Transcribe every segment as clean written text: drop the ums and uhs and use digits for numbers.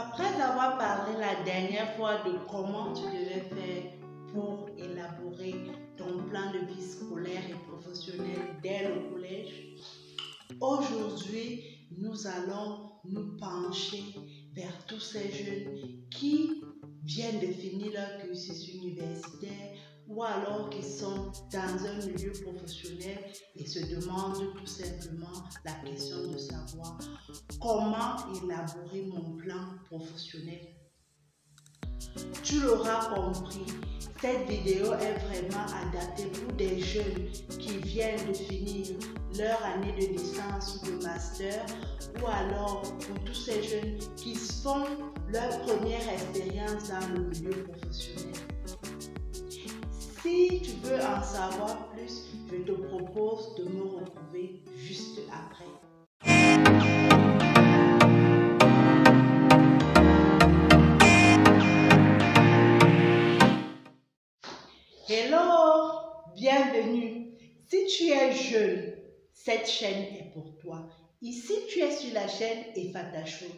Après avoir parlé la dernière fois de comment tu devais faire pour élaborer ton plan de vie scolaire et professionnel dès le collège, aujourd'hui, nous allons nous pencher vers tous ces jeunes qui viennent de finir leur cursus universitaire ou alors qui sont dans un milieu professionnel et se demandent tout simplement la question de savoir comment élaborer mon plan professionnel. Tu l'auras compris, cette vidéo est vraiment adaptée pour des jeunes qui viennent de finir leur année de licence ou de master, ou alors pour tous ces jeunes qui font leur première expérience dans le milieu professionnel. Si tu veux en savoir plus, je te propose de me retrouver juste après. Hello, bienvenue. Si tu es jeune, cette chaîne est pour toi. Ici, tu es sur la chaîne Efata Show.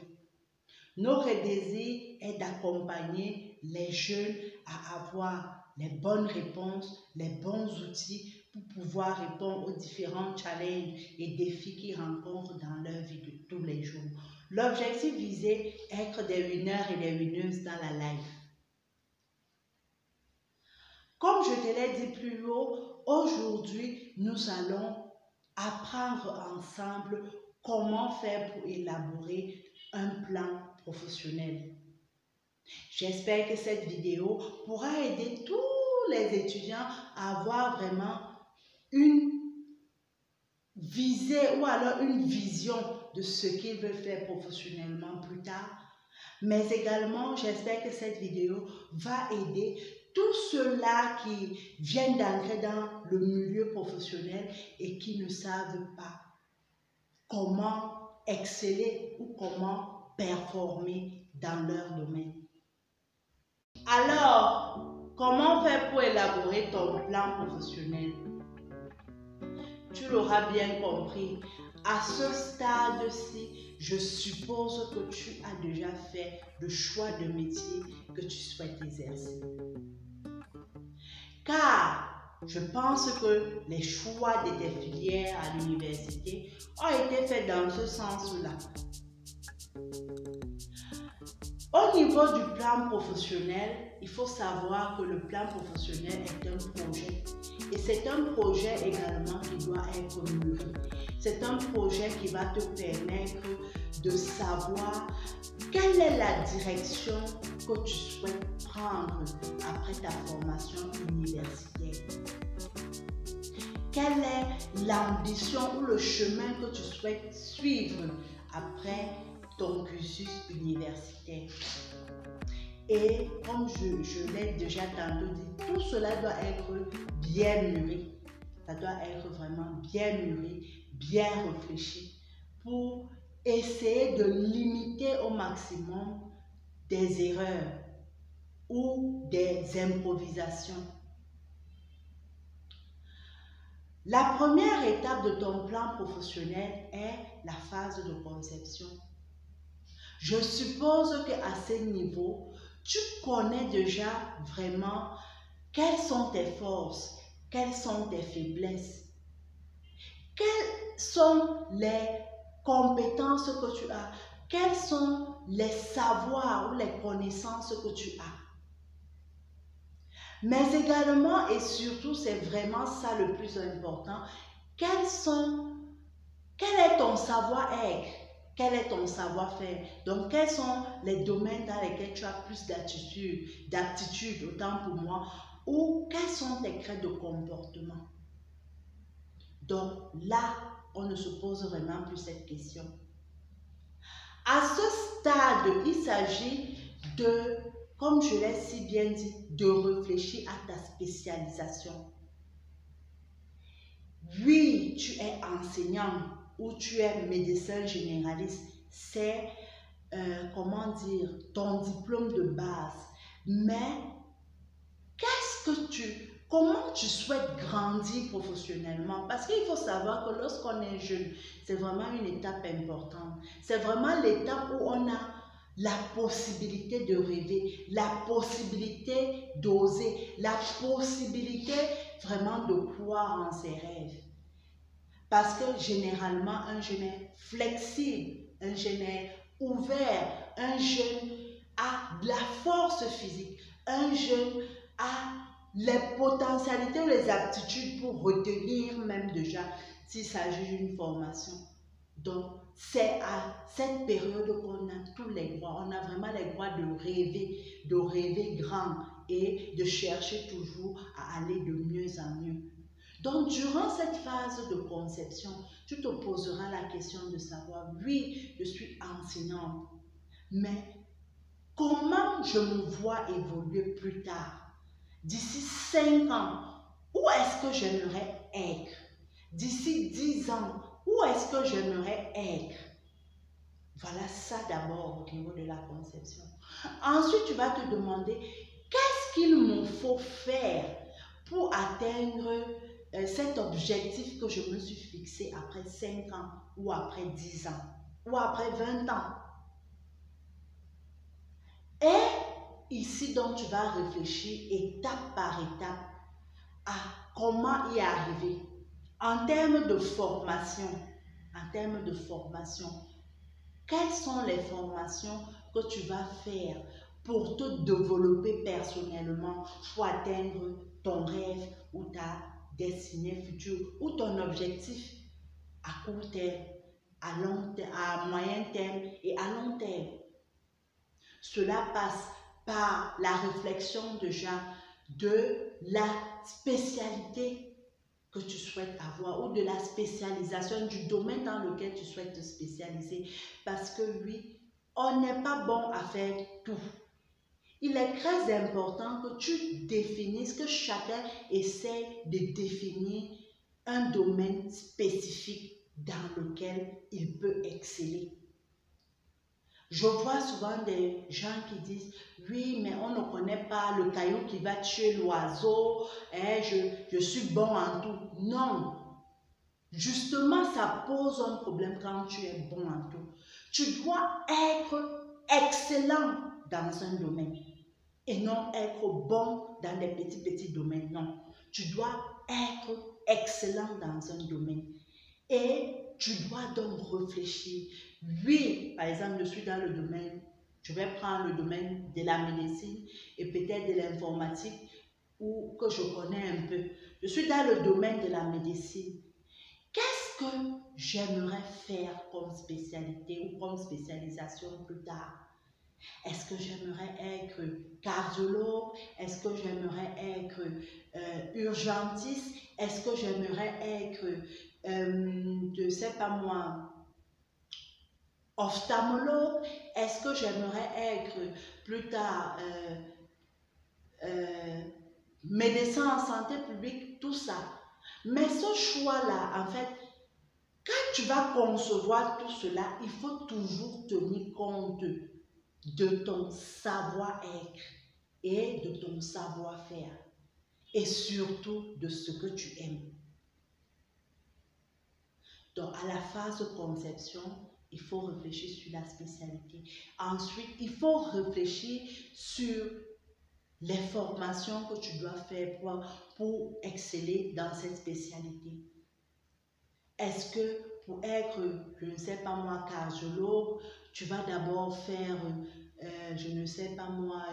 Notre désir est d'accompagner les jeunes à avoir les bonnes réponses, les bons outils pour pouvoir répondre aux différents challenges et défis qu'ils rencontrent dans leur vie de tous les jours. L'objectif visé est être des winners et des winneuses dans la life. Comme je te l'ai dit plus haut, aujourd'hui, nous allons apprendre ensemble comment faire pour élaborer un plan professionnel. J'espère que cette vidéo pourra aider tous les étudiants à avoir vraiment une visée ou alors une vision de ce qu'ils veulent faire professionnellement plus tard. Mais également, j'espère que cette vidéo va aider tous ceux-là qui viennent d'entrer dans le milieu professionnel et qui ne savent pas comment exceller ou comment performer dans leur domaine. Alors, comment faire pour élaborer ton plan professionnel? Tu l'auras bien compris. À ce stade-ci, je suppose que tu as déjà fait le choix de métier que tu souhaites exercer. Car je pense que les choix de tes filières à l'université ont été faits dans ce sens-là. Au niveau du plan professionnel, il faut savoir que le plan professionnel est un projet. Et c'est un projet également qui doit être mûri. C'est un projet qui va te permettre de savoir quelle est la direction que tu souhaites prendre après ta formation universitaire. Quelle est l'ambition ou le chemin que tu souhaites suivre après ton cursus universitaire. Et comme je l'ai déjà tantôt dit, tout cela doit être bien mûri. Ça doit être vraiment bien mûri, bien réfléchi pour essayer de limiter au maximum des erreurs ou des improvisations. La première étape de ton plan professionnel est la phase de conception. Je suppose qu'à ce niveau, tu connais déjà vraiment quelles sont tes forces, quelles sont tes faiblesses, quelles sont les compétences que tu as, quels sont les savoirs ou les connaissances que tu as. Mais également et surtout, c'est vraiment ça le plus important, quel est ton savoir-être? Quel est ton savoir-faire? Donc, quels sont les domaines dans lesquels tu as plus d'aptitude, autant pour moi, ou quels sont tes traits de comportement? Donc, là, on ne se pose vraiment plus cette question. À ce stade, il s'agit de, comme je l'ai si bien dit, de réfléchir à ta spécialisation. Oui, tu es enseignant ou tu es médecin généraliste, c'est, ton diplôme de base. Mais, comment tu souhaites grandir professionnellement? Parce qu'il faut savoir que lorsqu'on est jeune, c'est vraiment une étape importante. C'est vraiment l'étape où on a la possibilité de rêver, la possibilité d'oser, la possibilité vraiment de croire en ses rêves. Parce que généralement, un jeune est flexible, un jeune est ouvert, un jeune a de la force physique, un jeune a les potentialités ou les aptitudes pour retenir même déjà s'il s'agit d'une formation. Donc, c'est à cette période qu'on a tous les droits. On a vraiment les droits de rêver grand et de chercher toujours à aller de mieux en mieux. Donc, durant cette phase de conception, tu te poseras la question de savoir, oui, je suis enseignante, mais comment je me vois évoluer plus tard? D'ici 5 ans, où est-ce que j'aimerais être? D'ici 10 ans, où est-ce que j'aimerais être? Voilà ça d'abord au niveau de la conception. Ensuite, tu vas te demander, qu'est-ce qu'il me faut faire pour atteindre cet objectif que je me suis fixé après 5 ans, ou après 10 ans, ou après 20 ans? Et ici, donc, tu vas réfléchir étape par étape à comment y arriver. En termes de formation, quelles sont les formations que tu vas faire pour te développer personnellement, pour atteindre ton rêve ou ta destinée future ou ton objectif à court terme, à moyen terme et à long terme? Cela passe par la réflexion déjà de la spécialité que tu souhaites avoir ou de la spécialisation du domaine dans lequel tu souhaites te spécialiser. Parce que oui, on n'est pas bon à faire tout. Il est très important que tu définisses, que chacun essaie de définir un domaine spécifique dans lequel il peut exceller. Je vois souvent des gens qui disent, oui, mais on ne connaît pas le caillou qui va tuer l'oiseau, je suis bon en tout. Non, justement, ça pose un problème quand tu es bon en tout. Tu dois être excellent dans un domaine et non être bon dans des petits domaines. Non, tu dois être excellent dans un domaine. Et tu dois donc réfléchir. Oui, par exemple, je suis dans le domaine, je vais prendre le domaine de la médecine et peut-être de l'informatique ou que je connais un peu. Je suis dans le domaine de la médecine. Qu'est-ce que j'aimerais faire comme spécialité ou comme spécialisation plus tard? Est-ce que j'aimerais être cardiologue? Est-ce que j'aimerais être urgentiste? Est-ce que j'aimerais être, je ne sais pas moi, ophtalmologue? Est-ce que j'aimerais être plus tard médecin en santé publique? Tout ça. Mais ce choix-là, en fait, quand tu vas concevoir tout cela, il faut toujours tenir compte de ton savoir-être et de ton savoir-faire et surtout de ce que tu aimes. Donc, à la phase de conception, il faut réfléchir sur la spécialité. Ensuite, il faut réfléchir sur les formations que tu dois faire pour exceller dans cette spécialité. Est-ce que pour être, je ne sais pas moi, cardiologue, tu vas d'abord faire, je ne sais pas moi,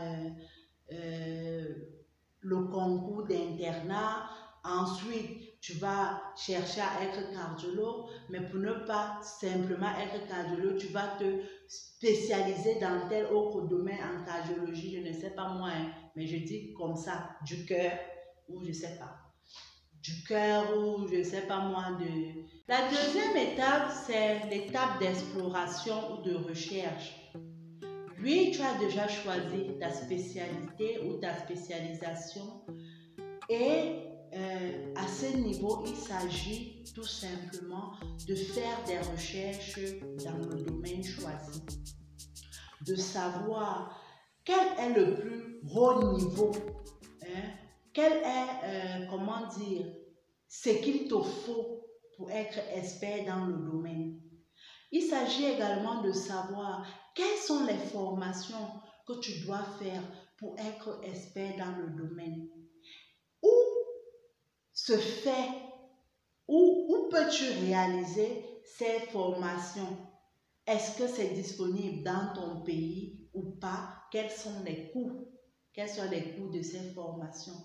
le concours d'internat, ensuite tu vas chercher à être cardiologue, mais pour ne pas simplement être cardiologue, tu vas te spécialiser dans tel autre domaine en cardiologie, je ne sais pas moi, hein, mais je dis comme ça, du cœur, ou je ne sais pas, du cœur, ou je ne sais pas moi, de... La deuxième étape, c'est l'étape d'exploration ou de recherche. Oui, tu as déjà choisi ta spécialité ou ta spécialisation et à ce niveau, il s'agit tout simplement de faire des recherches dans le domaine choisi, de savoir quel est le plus haut niveau, hein, quel est, comment dire, ce qu'il te faut pour être expert dans le domaine. Il s'agit également de savoir Quelles sont les formations que tu dois faire pour être expert dans le domaine? Où se fait, où peux-tu réaliser ces formations? Est-ce que c'est disponible dans ton pays ou pas? Quels sont les coûts? Quels sont les coûts de ces formations?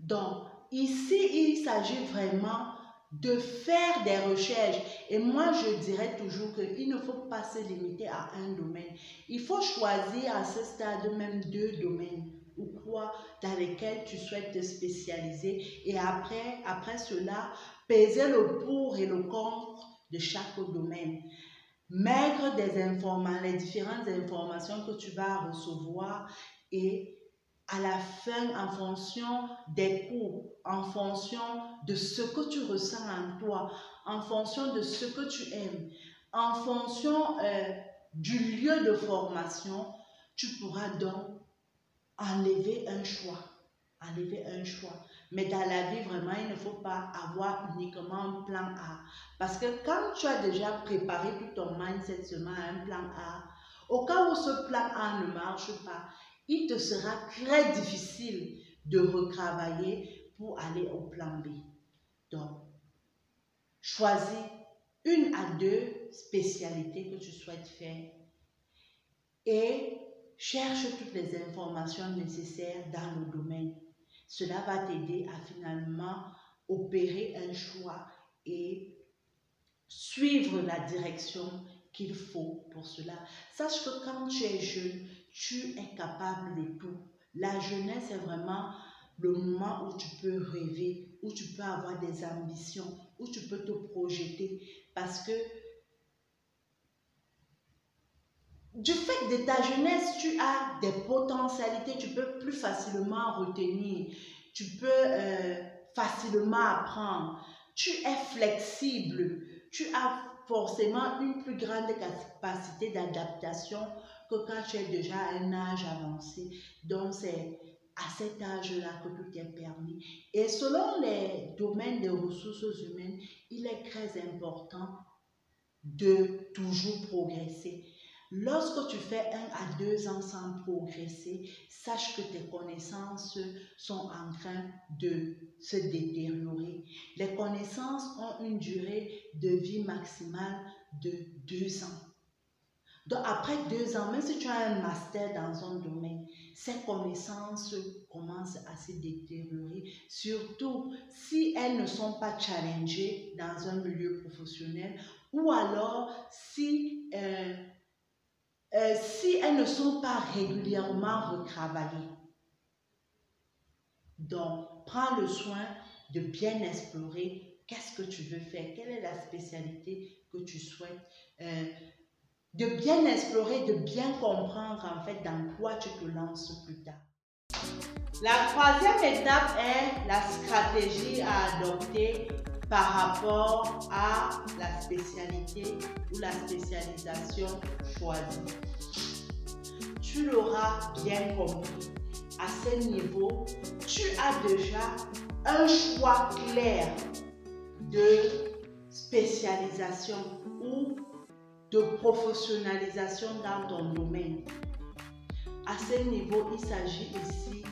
Donc, ici, il s'agit vraiment de faire des recherches. Et moi, je dirais toujours qu'il ne faut pas se limiter à un domaine. Il faut choisir à ce stade même 2 domaines ou quoi dans lesquels tu souhaites te spécialiser. Et après cela, peser le pour et le contre de chaque domaine. Mettre des informations, les différentes informations que tu vas recevoir et à la fin, en fonction des cours, en fonction de ce que tu ressens en toi, en fonction de ce que tu aimes, en fonction du lieu de formation, tu pourras donc enlever un choix. Enlever un choix. Mais dans la vie, vraiment, il ne faut pas avoir uniquement un plan A. Parce que quand tu as déjà préparé tout ton mindset seulement à un plan A, au cas où ce plan A ne marche pas, il te sera très difficile de retravailler pour aller au plan B. Donc, choisis 1 à 2 spécialités que tu souhaites faire et cherche toutes les informations nécessaires dans le domaine. Cela va t'aider à finalement opérer un choix et suivre la direction qu'il faut pour cela. Sache que quand tu es jeune, tu es capable de tout. La jeunesse est vraiment le moment où tu peux rêver, où tu peux avoir des ambitions, où tu peux te projeter. Parce que du fait de ta jeunesse, tu as des potentialités, tu peux plus facilement retenir, tu peux facilement apprendre, tu es flexible, tu as forcément une plus grande capacité d'adaptation que quand tu es déjà à un âge avancé. Donc c'est à cet âge-là que tout est permis. Et selon les domaines des ressources humaines, il est très important de toujours progresser. Lorsque tu fais 1 à 2 ans sans progresser, sache que tes connaissances sont en train de se détériorer. Les connaissances ont une durée de vie maximale de 2 ans. Donc après 2 ans, même si tu as un master dans un domaine, ces connaissances commencent à se détériorer, surtout si elles ne sont pas challengées dans un milieu professionnel ou alors si elles ne sont pas régulièrement retravaillées. Donc, prends le soin de bien explorer qu'est-ce que tu veux faire, quelle est la spécialité que tu souhaites, de bien explorer, de bien comprendre en fait dans quoi tu te lances plus tard. La 3e étape est la stratégie à adopter par rapport à la spécialité ou la spécialisation choisie. Tu l'auras bien compris. À ce niveau, tu as déjà un choix clair de spécialisation ou de professionnalisation dans ton domaine. À ce niveau, il s'agit ici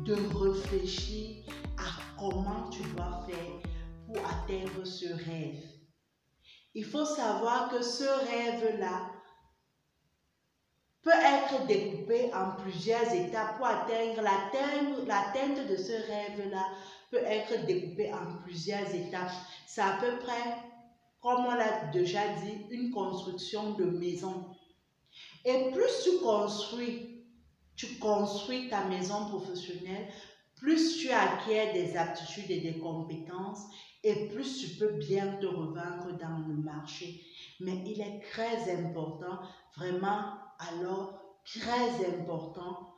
de réfléchir à comment tu dois faire pour atteindre ce rêve. Il faut savoir que ce rêve-là peut être découpé en plusieurs étapes. Pour atteindre l'atteinte de ce rêve-là peut être découpé en plusieurs étapes. C'est à peu près, comme on l'a déjà dit, une construction de maison. Et plus tu construis ta maison professionnelle, plus tu acquiers des aptitudes et des compétences et plus tu peux bien te revendre dans le marché. Mais il est très important, vraiment, alors très important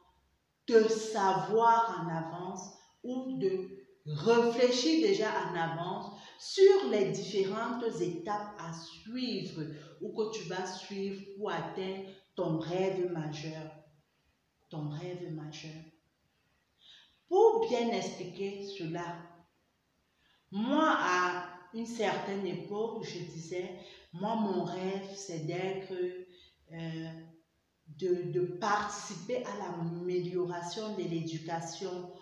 de savoir en avance ou de réfléchir déjà en avance sur les différentes étapes à suivre ou que tu vas suivre pour atteindre ton rêve majeur. Ton rêve majeur. Pour bien expliquer cela, moi, à une certaine époque, je disais, moi, mon rêve, c'est d'être de participer à l'amélioration de l'éducation.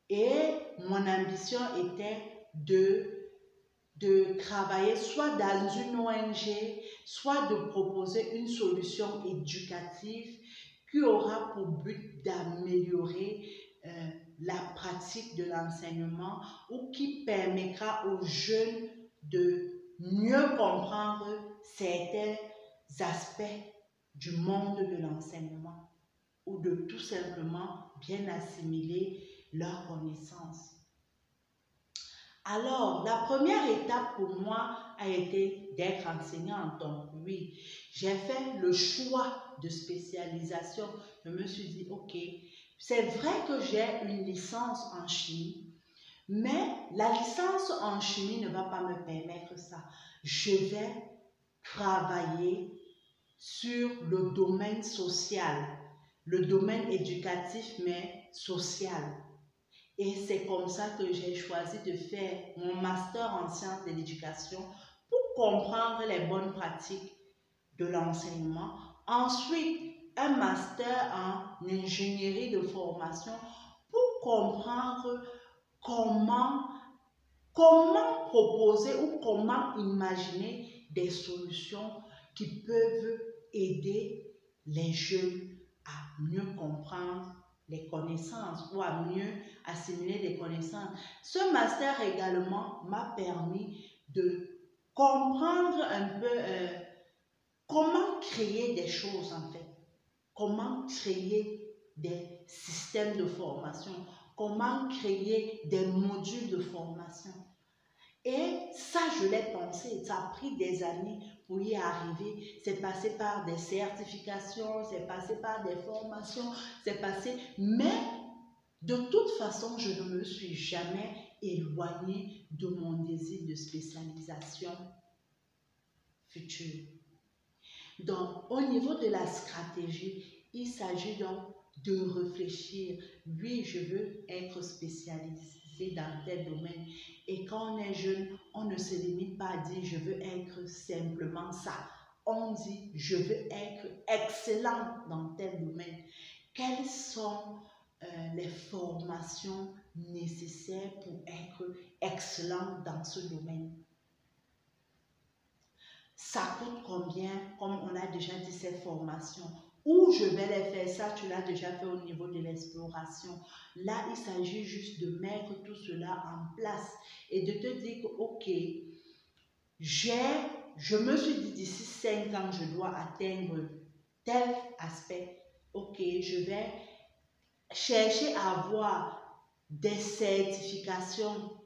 Et mon ambition était de travailler soit dans une ONG, soit de proposer une solution éducative qui aura pour but d'améliorer la pratique de l'enseignement ou qui permettra aux jeunes de mieux comprendre certains aspects du monde de l'enseignement ou de tout simplement bien assimiler leurs connaissances. Alors, la première étape pour moi a été d'être enseignante. Donc, oui, j'ai fait le choix de spécialisation. Je me suis dit, ok, c'est vrai que j'ai une licence en chimie, mais la licence en chimie ne va pas me permettre ça. Je vais travailler sur le domaine social, le domaine éducatif, mais social. Et c'est comme ça que j'ai choisi de faire mon master en sciences de l'éducation pour comprendre les bonnes pratiques de l'enseignement. Ensuite, un master en ingénierie de formation pour comprendre comment proposer ou comment imaginer des solutions qui peuvent aider les jeunes à mieux comprendre les connaissances ou à mieux assimiler les connaissances. Ce master également m'a permis de comprendre un peu comment créer des choses en fait, comment créer des systèmes de formation, comment créer des modules de formation. Et ça, je l'ai pensé, ça a pris des années pour y arriver. C'est passé par des certifications, c'est passé par des formations, c'est passé... Mais de toute façon, je ne me suis jamais éloignée de mon désir de spécialisation future. Donc, au niveau de la stratégie, il s'agit donc de réfléchir. Oui, je veux être spécialisé dans tel domaine. Et quand on est jeune, on ne se limite pas à dire je veux être simplement ça. On dit je veux être excellent dans tel domaine. Quelles sont les formations nécessaires pour être excellent dans ce domaine? Ça coûte combien, comme on a déjà dit, ces formations? Où je vais les faire? Ça, tu l'as déjà fait au niveau de l'exploration. Là, il s'agit juste de mettre tout cela en place et de te dire que, ok, je me suis dit d'ici 5 ans, je dois atteindre tel aspect. Ok, je vais chercher à avoir des certifications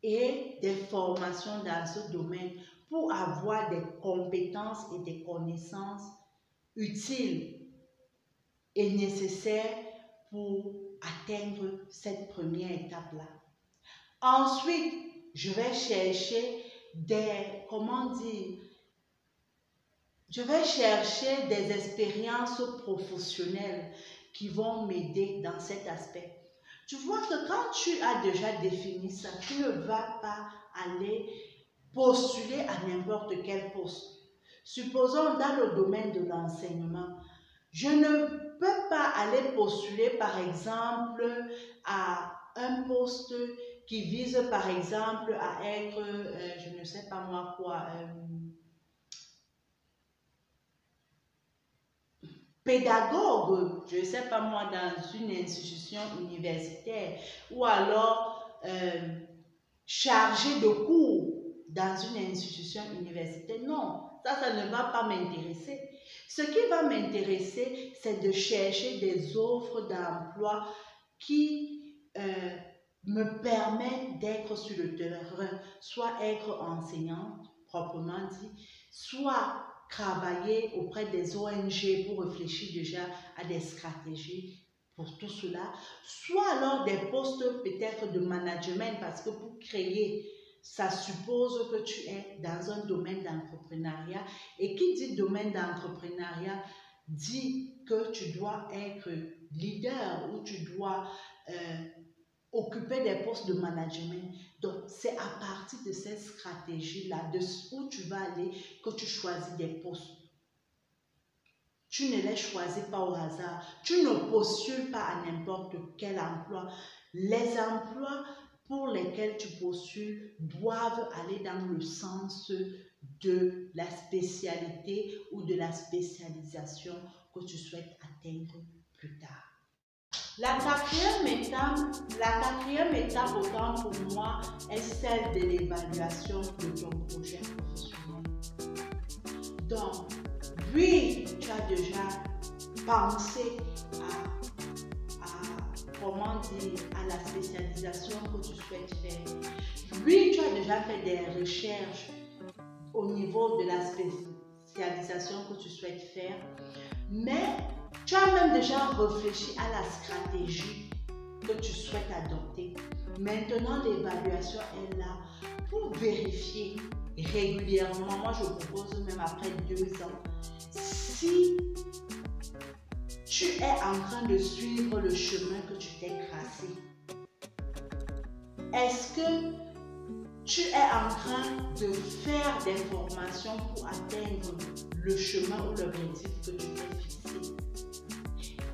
et des formations dans ce domaine pour avoir des compétences et des connaissances utiles et nécessaires pour atteindre cette première étape-là. Ensuite, je vais chercher des expériences professionnelles qui vont m'aider dans cet aspect. Tu vois que quand tu as déjà défini ça, tu ne vas pas aller postuler à n'importe quel poste. Supposons dans le domaine de l'enseignement, je ne peux pas aller postuler par exemple à un poste qui vise par exemple à être, je ne sais pas moi quoi, pédagogue, je ne sais pas moi, dans une institution universitaire, ou alors chargé de cours dans une institution universitaire. Non, ça ne va pas m'intéresser. Ce qui va m'intéresser, c'est de chercher des offres d'emploi qui me permettent d'être sur le terrain, soit être enseignante, proprement dit, soit travailler auprès des ONG pour réfléchir déjà à des stratégies pour tout cela, soit alors des postes peut-être de management, parce que pour créer, ça suppose que tu es dans un domaine d'entrepreneuriat, et qui dit domaine d'entrepreneuriat dit que tu dois être leader ou tu dois occuper des postes de management. Donc, c'est à partir de cette stratégie-là, de où tu vas aller, que tu choisis des postes. Tu ne les choisis pas au hasard. Tu ne postules pas à n'importe quel emploi. Les emplois pour lesquels tu postules doivent aller dans le sens de la spécialité ou de la spécialisation que tu souhaites atteindre plus tard. La quatrième étape autant pour moi est celle de l'évaluation de ton projet professionnel. Donc, oui, tu as déjà pensé à la spécialisation que tu souhaites faire. Oui, tu as déjà fait des recherches au niveau de la spécialisation que tu souhaites faire, mais tu as même déjà réfléchi à la stratégie que tu souhaites adopter. Maintenant, l'évaluation est là pour vérifier régulièrement. Moi, je propose même après 2 ans, si tu es en train de suivre le chemin que tu t'es tracé. Est-ce que tu es en train de faire des formations pour atteindre le chemin ou l'objectif que tu t'es fixé?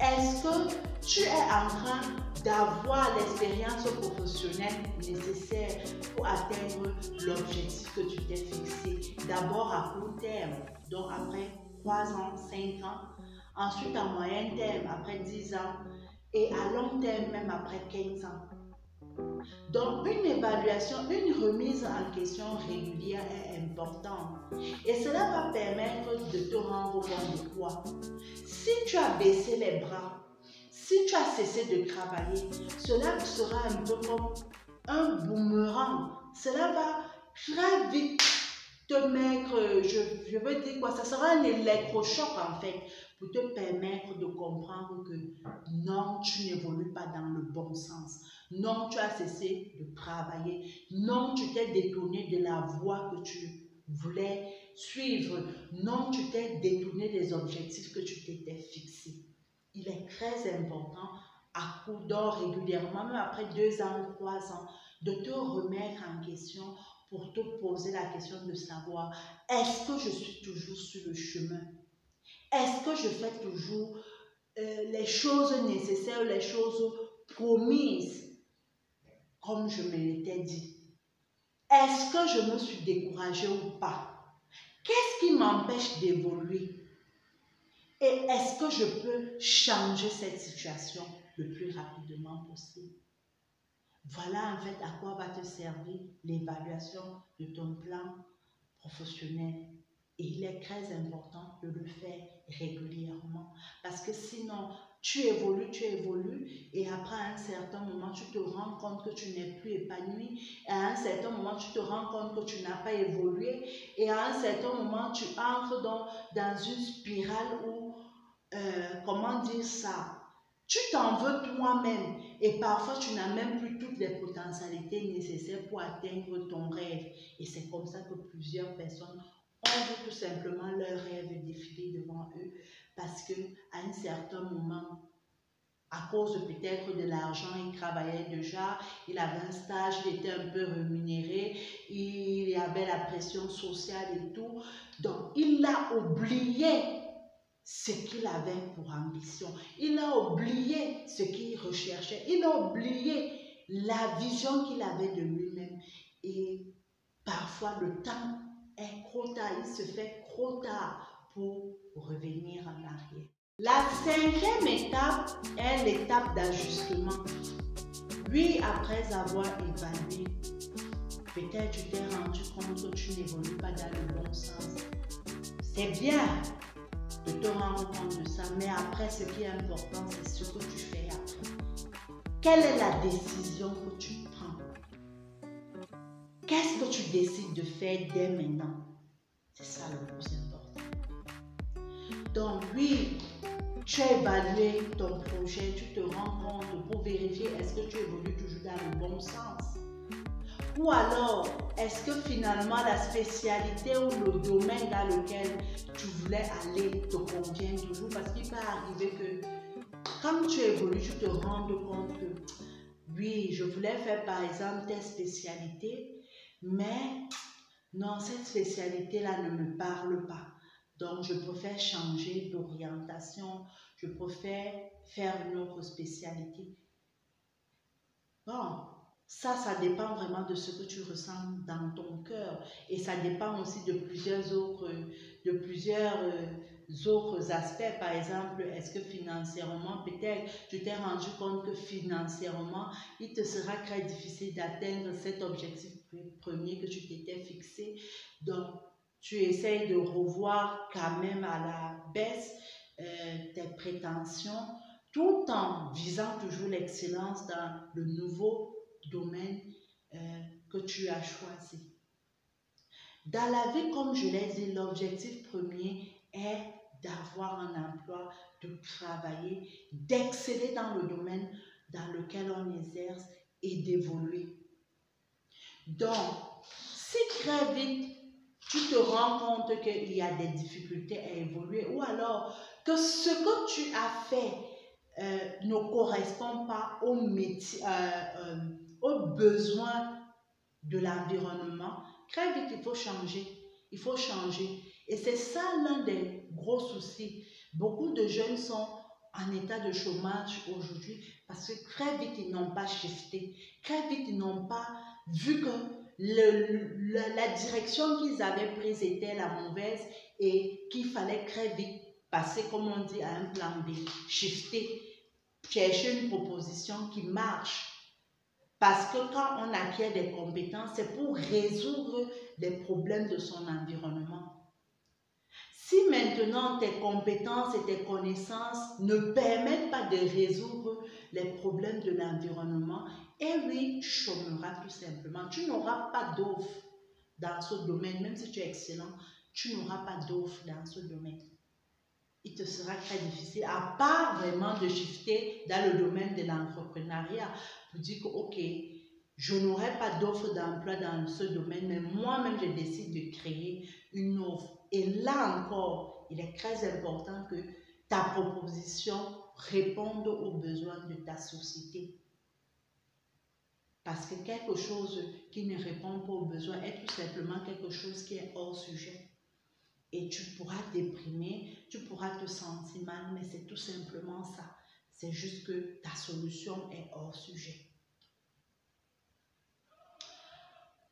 Est-ce que tu es en train d'avoir l'expérience professionnelle nécessaire pour atteindre l'objectif que tu t'es fixé? D'abord à court terme, donc après 3 ans, 5 ans, ensuite à moyen terme, après 10 ans, et à long terme, même après 15 ans. Donc, une évaluation, une remise en question régulière est importante et cela va permettre de te rendre compte de toi. Si tu as baissé les bras, si tu as cessé de travailler, cela sera un peu comme un boomerang. Cela va très vite te mettre, je veux dire quoi, ça sera un électrochoc en fait pour te permettre de comprendre que non, tu n'évolues pas dans le bon sens. Non, tu as cessé de travailler. Non, tu t'es détourné de la voie que tu voulais suivre. Non, tu t'es détourné des objectifs que tu t'étais fixés. Il est très important, à coup d'or régulièrement, même après 2 ans, 3 ans, de te remettre en question pour te poser la question de savoir, est-ce que je suis toujours sur le chemin? Est-ce que je fais toujours les choses nécessaires, les choses promises, comme je me l'étais dit? Est-ce que je me suis découragée ou pas? Qu'est-ce qui m'empêche d'évoluer? Et est-ce que je peux changer cette situation le plus rapidement possible? Voilà en fait à quoi va te servir l'évaluation de ton plan professionnel. Et il est très important de le faire régulièrement parce que sinon, tu évolues et après à un certain moment, tu te rends compte que tu n'es plus épanoui et à un certain moment, tu te rends compte que tu n'as pas évolué et à un certain moment, tu entres dans une spirale où, comment dire ça, tu t'en veux toi-même et parfois tu n'as même plus toutes les potentialités nécessaires pour atteindre ton rêve. Et c'est comme ça que plusieurs personnes ont vu tout simplement leur rêve défiler devant eux parce qu'à un certain moment, à cause peut-être de l'argent, il travaillait déjà, il avait un stage, il était un peu rémunéré, il y avait la pression sociale et tout. Donc, il a oublié ce qu'il avait pour ambition. Il a oublié ce qu'il recherchait. Il a oublié la vision qu'il avait de lui-même. Et parfois, le temps est trop tard. Il se fait trop tard pour revenir en arrière. La 5e étape est l'étape d'ajustement. Oui, après avoir évalué, peut-être tu t'es rendu compte que tu n'évolues pas dans le bon sens. C'est bien de te rendre compte de ça, mais après, ce qui est important, c'est ce que tu fais après. Quelle est la décision que tu prends? Qu'est-ce que tu décides de faire dès maintenant? C'est ça le plus important. Donc oui, tu as évalué ton projet, tu te rends compte pour vérifier est-ce que tu évolues toujours dans le bon sens. Ou alors, est-ce que finalement la spécialité ou le domaine dans lequel tu voulais aller te convient toujours? Parce qu'il peut arriver que quand tu évolues, tu te rends compte que oui, je voulais faire par exemple telle spécialité, mais non, cette spécialité-là ne me parle pas. Donc, je préfère changer d'orientation, je préfère faire une autre spécialité. Bon, ça dépend vraiment de ce que tu ressens dans ton cœur. Et ça dépend aussi de plusieurs autres aspects. Par exemple, est-ce que financièrement, peut-être, tu t'es rendu compte que financièrement, il te sera très difficile d'atteindre cet objectif premier que tu t'étais fixé. Donc, tu essayes de revoir quand même à la baisse tes prétentions, tout en visant toujours l'excellence dans le nouveau domaine que tu as choisi. Dans la vie, comme je l'ai dit, l'objectif premier est d'avoir un emploi, de travailler, d'exceller dans le domaine dans lequel on exerce et d'évoluer. Donc, si très vite, tu te rends compte qu'il y a des difficultés à évoluer ou alors que ce que tu as fait ne correspond pas au métier, aux besoins de l'environnement, très vite, il faut changer. Il faut changer. Et c'est ça l'un des gros soucis. Beaucoup de jeunes sont en état de chômage aujourd'hui parce que très vite, ils n'ont pas shifté. Très vite, ils n'ont pas vu que la direction qu'ils avaient prise était la mauvaise et qu'il fallait très vite passer, comme on dit, à un plan B, shifter, chercher une proposition qui marche. Parce que quand on acquiert des compétences, c'est pour résoudre les problèmes de son environnement. Si maintenant tes compétences et tes connaissances ne permettent pas de résoudre les problèmes de l'environnement, eh oui, tu chômeras tout simplement. Tu n'auras pas d'offre dans ce domaine, même si tu es excellent, tu n'auras pas d'offre dans ce domaine. Il te sera très difficile, à part vraiment de shifter dans le domaine de l'entrepreneuriat, pour dire que, ok, je n'aurai pas d'offre d'emploi dans ce domaine, mais moi-même, je décide de créer une offre. Et là encore, il est très important que ta proposition réponde aux besoins de ta société. Parce que quelque chose qui ne répond pas aux besoins est tout simplement quelque chose qui est hors sujet. Et tu pourras déprimer, tu pourras te sentir mal, mais c'est tout simplement ça. C'est juste que ta solution est hors sujet.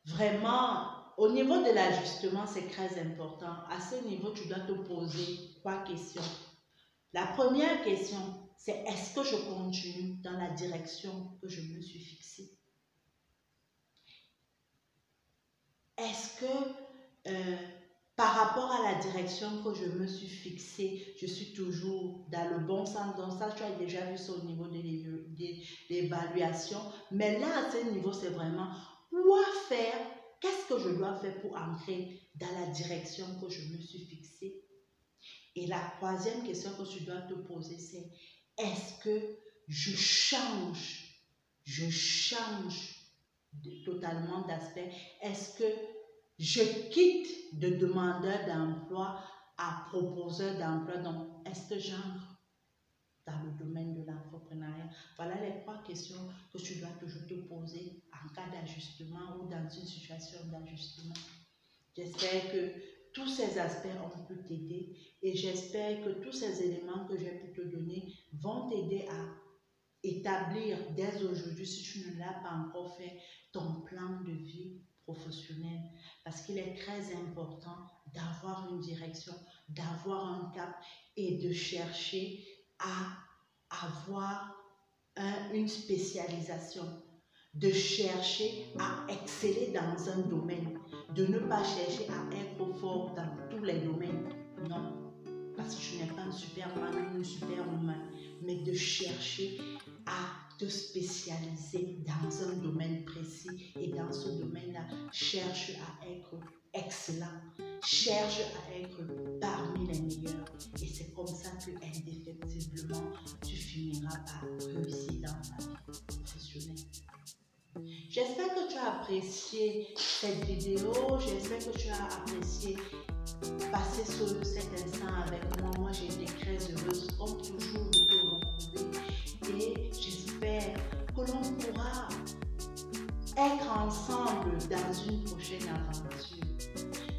Vraiment, au niveau de l'ajustement, c'est très important. À ce niveau, tu dois te poser 3 questions. La première question, c'est est-ce que je continue dans la direction que je me suis fixée? Est-ce que par rapport à la direction que je me suis fixée, je suis toujours dans le bon sens? Donc ça, tu as déjà vu ça au niveau de l'évaluation. Mais là, à ce niveau, c'est vraiment quoi faire, qu'est-ce que je dois faire pour entrer dans la direction que je me suis fixée? Et la troisième question que tu dois te poser, c'est est-ce que je change totalement d'aspect? Est-ce que je quitte de demandeur d'emploi à proposeur d'emploi? Donc, est-ce que j'entre dans le domaine de l'entrepreneuriat? Voilà les 3 questions que tu dois toujours te poser en cas d'ajustement ou dans une situation d'ajustement. J'espère que tous ces aspects ont pu t'aider et j'espère que tous ces éléments que j'ai pu te donner vont t'aider à établir dès aujourd'hui, si tu ne l'as pas encore fait, ton plan de vie professionnel. Parce qu'il est très important d'avoir une direction, d'avoir un cap et de chercher à avoir une spécialisation, de chercher à exceller dans un domaine, de ne pas chercher à être fort dans tous les domaines. Non, parce que tu n'es pas un superman ou une superwoman, mais de chercher à te spécialiser dans un domaine précis et dans ce domaine-là, cherche à être excellent, cherche à être parmi les meilleurs et c'est comme ça que indéfectiblement tu finiras par réussir dans ta vie professionnelle. J'espère que tu as apprécié cette vidéo, j'espère que tu as apprécié passer cet instant avec moi. Moi, j'ai été très heureuse, comme toujours, de te retrouver et j'espère que l'on pourra être ensemble dans une prochaine aventure.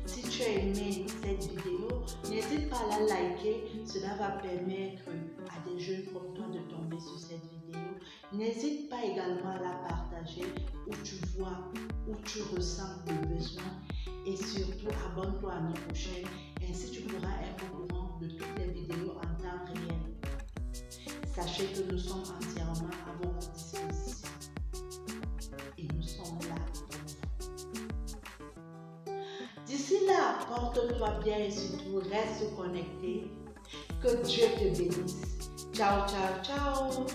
Si tu as aimé cette vidéo, n'hésite pas à la liker, cela va permettre à des jeunes comme toi de tomber sur cette vidéo. N'hésite pas également à la partager où tu vois, où tu ressens le besoin. Et surtout, abonne-toi à nos prochaines, ainsi tu pourras être au courant de toutes les vidéos en temps réel. Sachez que nous sommes entièrement à votre disposition et nous sommes là pour vous. D'ici là, porte-toi bien et surtout reste connecté. Que Dieu te bénisse. Ciao, ciao, ciao.